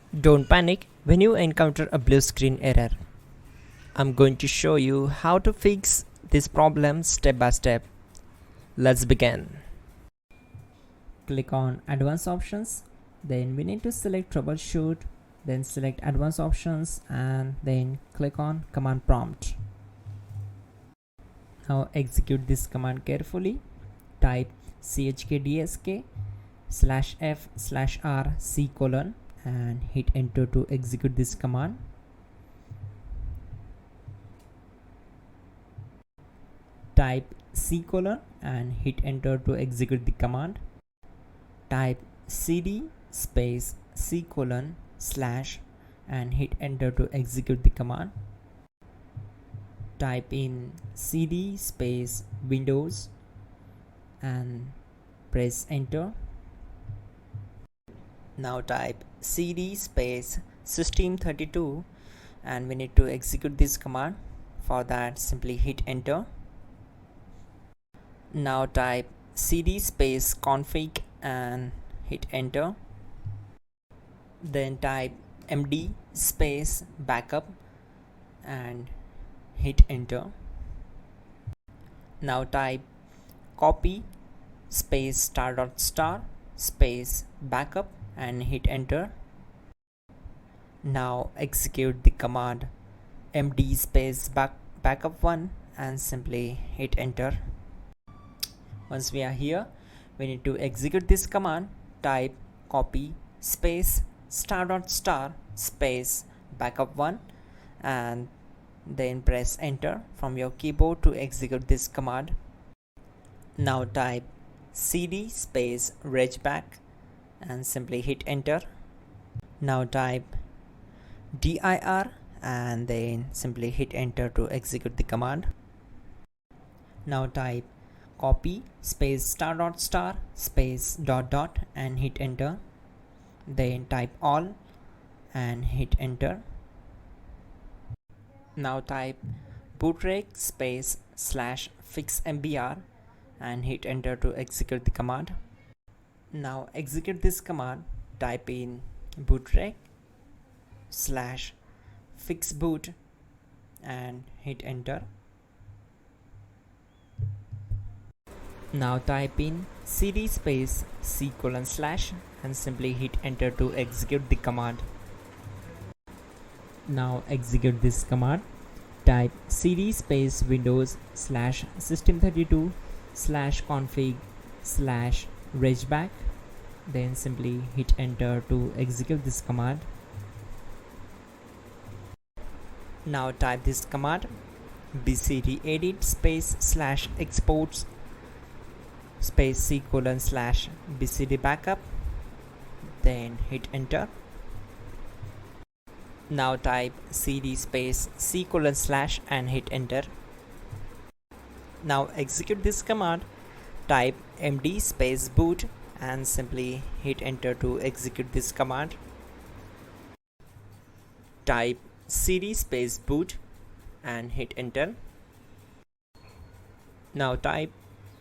Don't panic when you encounter a blue screen error. I'm going to show you how to fix this problem step by step. Let's begin. Click on Advanced Options. Then we need to select Troubleshoot. Then select Advanced Options and then click on Command Prompt. Now execute this command carefully. Type chkdsk/f/r:" and hit enter to execute this command. Type C:" and hit enter to execute the command. Type cd space C:/ and hit enter to execute the command. Type in cd space Windows and press enter. Now type cd space system32 and we need to execute this command. For that, simply hit enter. Now type cd space config and hit enter. Then type md space backup and hit enter. Now type copy space *** space backup and hit enter. Now execute the command md space backup1 and simply hit enter. Once we are here, we need to execute this command. Type copy space ** space backup1 and then press enter from your keyboard to execute this command. Now type cd space regback and simply hit enter. Now type dir and then simply hit enter to execute the command. Now type copy space ** space ... and hit enter. Then type all and hit enter. Now type bootrec space /fixmbr and hit enter to execute the command. Now execute this command. Type in bootrec /fixboot and hit enter. Now type in cd space C:/ and simply hit enter to execute the command. Now execute this command. Type cd space Windows /system32 /config /regback. Then simply hit enter to execute this command. Now type this command bcdedit space /exports space C:/ bcd backup. Then hit enter. Now type cd space C:/ and hit enter. Now execute this command. Type md space boot and simply hit enter to execute this command. Type cd space boot and hit enter. Now type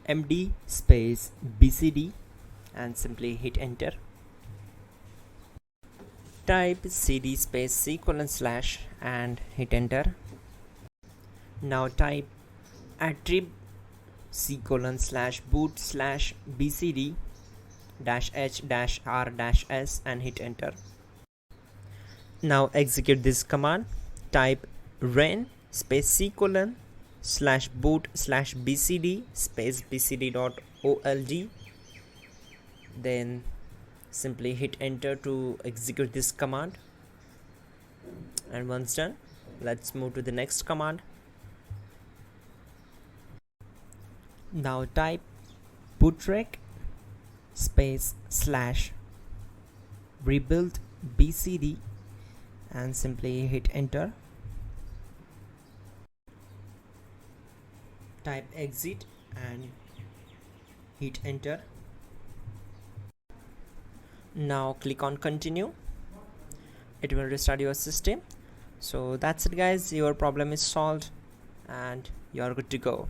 md space bcd and simply hit enter. Type cd space C:/ and hit enter. Now type attrib C:/boot/bcd-h-r-s and hit enter. Now execute this command. Type ren space C:/boot/bcd space bcd.old. Then simply hit enter to execute this command. And once done, let's move to the next command. Now type bootrec space /rebuild bcd and simply hit enter. Type exit and hit enter. Now click on continue. It will restart your system. So that's it guys, your problem is solved and you are good to go.